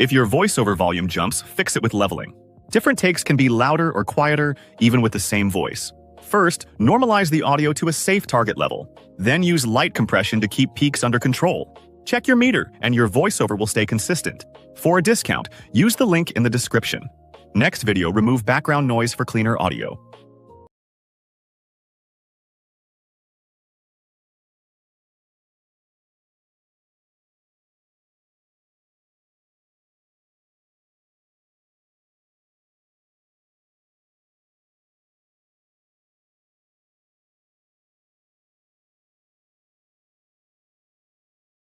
If your voiceover volume jumps, fix it with leveling. Different takes can be louder or quieter, even with the same voice. First, normalize the audio to a safe target level. Then use light compression to keep peaks under control. Check your meter, and your voiceover will stay consistent. For a discount, use the link in the description. Next video, remove background noise for cleaner audio.